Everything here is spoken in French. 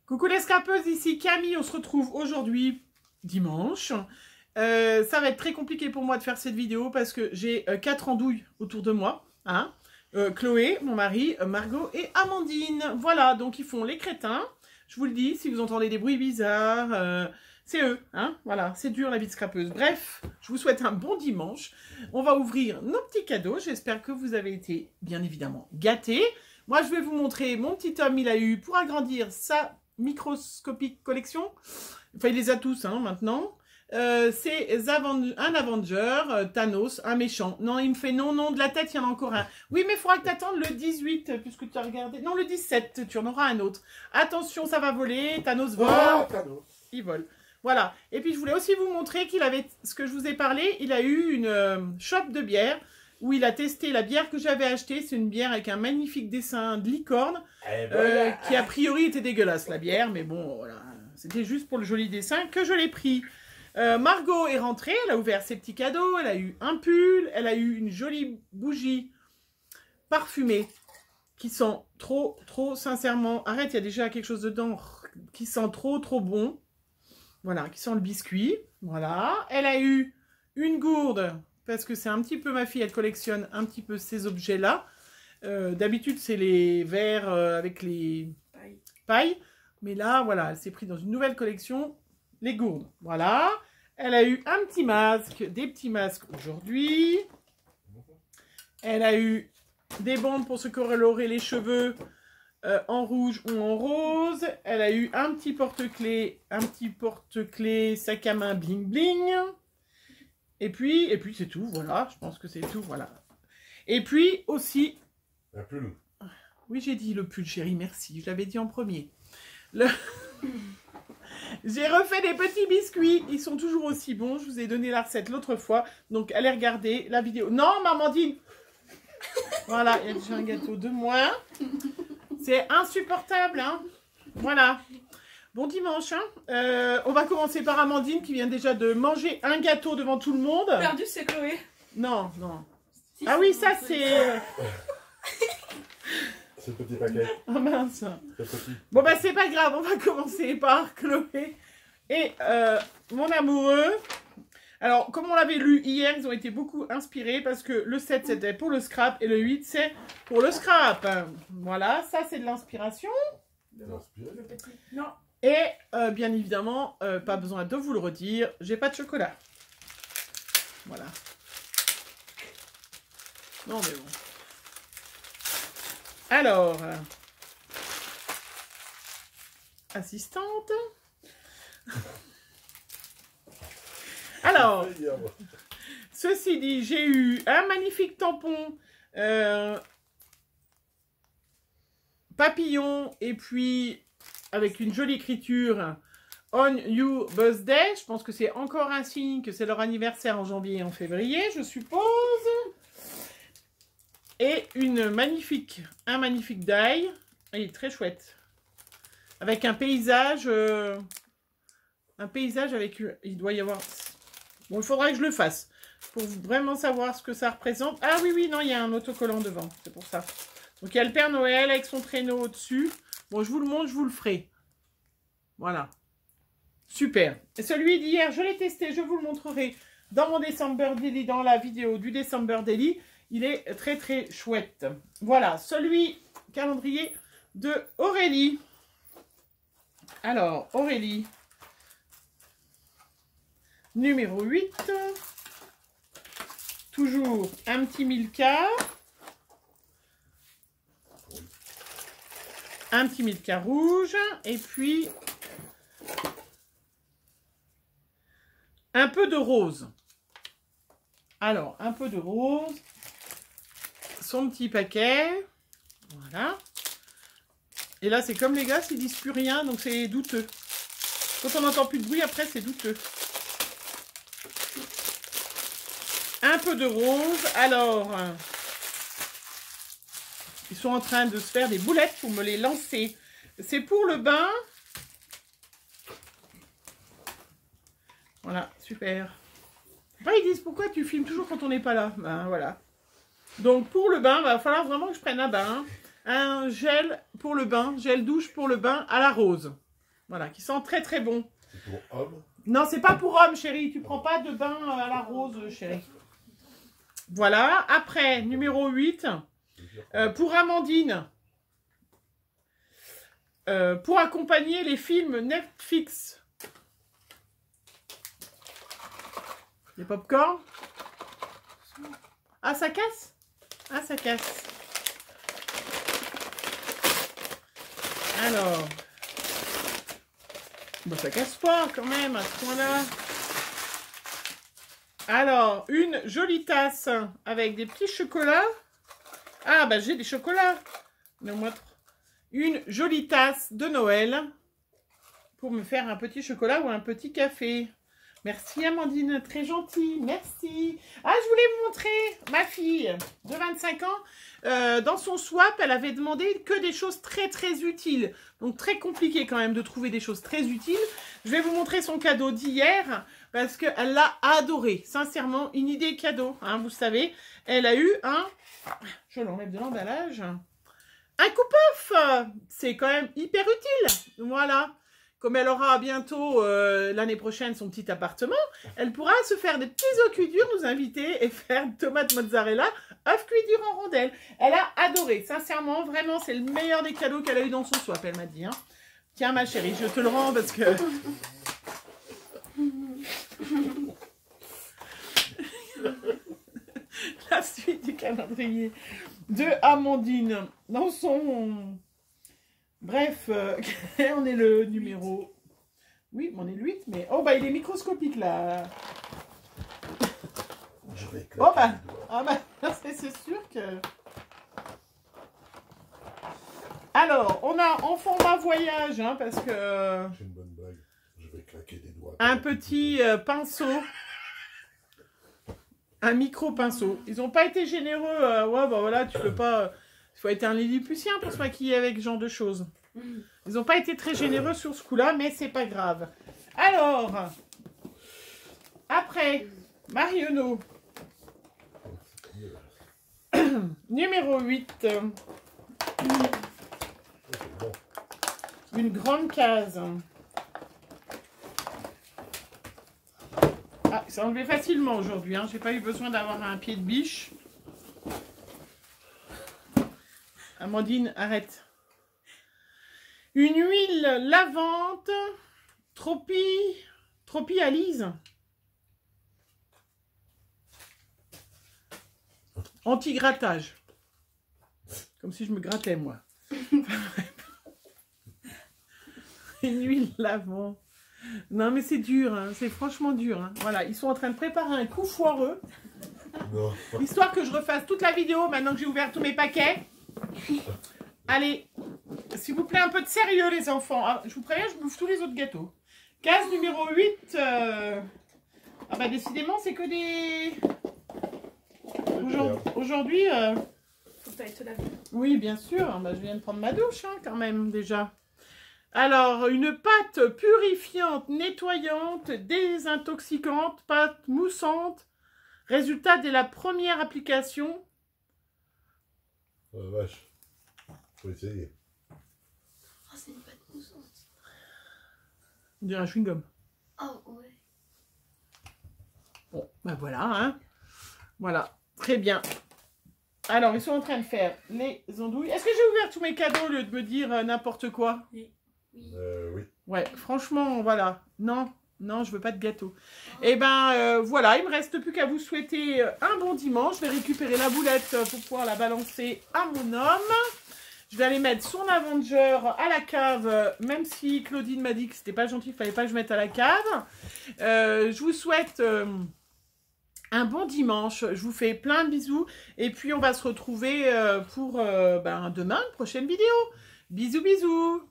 Coucou les scrapeuses, ici Camille, on se retrouve aujourd'hui, dimanche. Ça va être très compliqué pour moi de faire cette vidéo parce que j'ai 4 andouilles autour de moi. Hein, Chloé, mon mari, Margot et Amandine. Voilà, donc ils font les crétins. Je vous le dis, si vous entendez des bruits bizarres, c'est eux. Hein, voilà, c'est dur la vie de scrapeuse. Bref, je vous souhaite un bon dimanche. On va ouvrir nos petits cadeaux. J'espère que vous avez été, bien évidemment, gâtés. Moi, je vais vous montrer mon petit homme, il a eu pour agrandir sa microscopique collection. Enfin, il les a tous hein, maintenant. C'est un Avenger, Thanos, un méchant. Non, il me fait non, de la tête, il y en a encore un. Oui, mais il faudra que tu attendes le 18, puisque tu as regardé. Non, le 17, tu en auras un autre. Attention, ça va voler. Thanos vole. Oh, Thanos. Il vole. Voilà. Et puis, je voulais aussi vous montrer qu'il avait, ce que je vous ai parlé, il a eu une shop de bière où il a testé la bière que j'avais achetée. C'est une bière avec un magnifique dessin de licorne, qui a priori était dégueulasse, la bière. Mais bon, voilà. C'était juste pour le joli dessin que je l'ai pris. Margot est rentrée, elle a ouvert ses petits cadeaux, elle a eu un pull, elle a eu une jolie bougie parfumée qui sent trop, sincèrement, arrête, il y a déjà quelque chose dedans qui sent trop bon. Voilà, qui sent le biscuit. Voilà, elle a eu une gourde, parce que c'est un petit peu ma fille, elle collectionne un petit peu ces objets-là. D'habitude, c'est les verres avec les pailles. Mais là, voilà, elle s'est prise dans une nouvelle collection. Les gourdes, voilà. Elle a eu un petit masque, des petits masques aujourd'hui. Elle a eu des bandes pour se colorer les cheveux en rouge ou en rose. Elle a eu un petit porte-clés, sac à main bling bling. Et puis c'est tout, voilà. Je pense que c'est tout, voilà. Et puis aussi... Un pull. Oui, j'ai dit le pull, chérie, merci. Je l'avais dit en premier. J'ai refait des petits biscuits, ils sont toujours aussi bons, je vous ai donné la recette l'autre fois, donc allez regarder la vidéo. Non, Amandine. Voilà, il y a déjà un gâteau de moins. C'est insupportable, hein. Voilà. Bon dimanche, hein. On va commencer par Amandine qui vient déjà de manger un gâteau devant tout le monde. Perdu, c'est Chloé. Non. Si, ah oui, ça c'est... C'est le petit paquet. Oh mince. Petit. Bon bah c'est pas grave, on va commencer par Chloé et mon amoureux. Alors comme on l'avait lu hier, ils ont été beaucoup inspirés parce que le 7 c'était pour le scrap et le 8 c'est pour le scrap. Voilà, ça c'est de l'inspiration. Le petit. Non. Et bien évidemment, pas besoin de vous le redire, j'ai pas de chocolat. Voilà. Non mais bon. Alors, assistante. Alors, ceci dit, j'ai eu un magnifique tampon papillon et puis avec une jolie écriture On Your Birthday. Je pense que c'est encore un signe que c'est leur anniversaire en janvier et en février, je suppose. Et un magnifique die. Il est très chouette. Avec un paysage. Avec... Il doit y avoir... Bon, il faudra que je le fasse. Pour vraiment savoir ce que ça représente. Ah oui, non, il y a un autocollant devant. C'est pour ça. Donc, il y a le Père Noël avec son traîneau au-dessus. Bon, je vous le montre, je vous le ferai. Voilà. Super. Et celui d'hier, je l'ai testé. Je vous le montrerai dans mon December Daily, dans la vidéo du December Daily. Il est très chouette. Voilà, celui calendrier de Aurélie. Alors, Aurélie, numéro 8. Toujours un petit Milka. Un petit Milka rouge. Et puis, un peu de rose. Alors, un peu de rose. Son petit paquet, voilà. Et là, c'est comme les gars, ils disent plus rien, donc c'est douteux. Quand on n'entend plus de bruit, après, c'est douteux. Un peu de rose. Alors, ils sont en train de se faire des boulettes pour me les lancer. C'est pour le bain. Voilà, super. Après, ils disent, pourquoi tu filmes toujours quand on n'est pas là? Ben, voilà. Donc pour le bain, il va falloir vraiment que je prenne un bain. Un gel pour le bain, gel douche pour le bain à la rose. Voilà, qui sent très très bon. C'est pour homme. Non, c'est pas pour homme, chérie. Tu prends pas de bain à la rose, chérie. Voilà. Après, numéro 8. Pour Amandine. Pour accompagner les films Netflix. Les pop-corn. Ah, ça casse? Ah, ça casse. Alors. Bon, ça casse pas quand même à ce point-là. Alors, une jolie tasse avec des petits chocolats. Ah, bah j'ai des chocolats. Une jolie tasse de Noël pour me faire un petit chocolat ou un petit café. Merci Amandine, très gentil, merci. Ah, je voulais vous montrer ma fille de 25 ans. Dans son swap, elle avait demandé que des choses très très utiles. Donc très compliqué quand même de trouver des choses très utiles. Je vais vous montrer son cadeau d'hier parce qu'elle l'a adoré. Sincèrement, une idée cadeau, hein, vous savez. Elle a eu un... Je l'enlève de l'emballage. Un coupe-off. C'est quand même hyper utile. Voilà. Comme elle aura bientôt, l'année prochaine, son petit appartement, elle pourra se faire des petits œufs cuits durs, nous inviter et faire tomate mozzarella, œufs cuits durs en rondelles. Elle a adoré. Sincèrement, vraiment, c'est le meilleur des cadeaux qu'elle a eu dans son swap, elle m'a dit. Hein. Tiens, ma chérie, je te le rends parce que... La suite du calendrier de Amandine dans son... Bref, on est le numéro... Oui, on est le 8, mais... Oh, bah, il est microscopique, là. Je vais éclater Oh, bah, les doigts. ah bah c'est sûr que... Alors, on a en format voyage, hein, parce que... J'ai une bonne blague. Je vais claquer des doigts. Un petit pinceau. Un micro-pinceau. Ils n'ont pas été généreux. Ouais, bah voilà, tu peux pas... Il faut être un Lilliputien pour se maquiller avec ce genre de choses. Ils n'ont pas été très généreux sur ce coup-là, mais c'est pas grave. Alors, après, Marionneau. Numéro 8. Une grande case. Ah, c'est enlevé facilement aujourd'hui. Hein. J'ai pas eu besoin d'avoir un pied de biche. Amandine, arrête. Une huile lavante Tropialise. Anti-grattage. Comme si je me grattais, moi. Une huile lavante. Non, mais c'est dur. Hein. C'est franchement dur. Hein. Voilà, ils sont en train de préparer un coup foireux. Non. Histoire que je refasse toute la vidéo maintenant que j'ai ouvert tous mes paquets. Allez, s'il vous plaît, un peu de sérieux, les enfants. Ah, je vous préviens, je bouffe tous les autres gâteaux. Case numéro 8. Ah bah décidément, c'est que des... Aujourd'hui... Faut que t'ailles te laver. Oui, bien sûr. Bah, je viens de prendre ma douche, hein, quand même, déjà. Alors, une pâte purifiante, nettoyante, désintoxicante, pâte moussante. Résultat dès la première application. Oh la vache. Faut essayer. Oh, c'est une pâte moussante. On dirait un chewing-gum. Oh, ouais. Bon, ben voilà, hein. Voilà, très bien. Alors, ils sont en train de faire les andouilles. Est-ce que j'ai ouvert tous mes cadeaux au lieu de me dire n'importe quoi? Oui. Oui. Ouais, franchement, voilà. Non, non, je veux pas de gâteau. Et ben, voilà, il me reste plus qu'à vous souhaiter un bon dimanche. Je vais récupérer la boulette pour pouvoir la balancer à mon homme. Je vais aller mettre son Avenger à la cave, même si Claudine m'a dit que c'était pas gentil, il fallait pas que je mette à la cave. Je vous souhaite un bon dimanche. Je vous fais plein de bisous. Et puis, on va se retrouver pour demain, une prochaine vidéo. Bisous, bisous.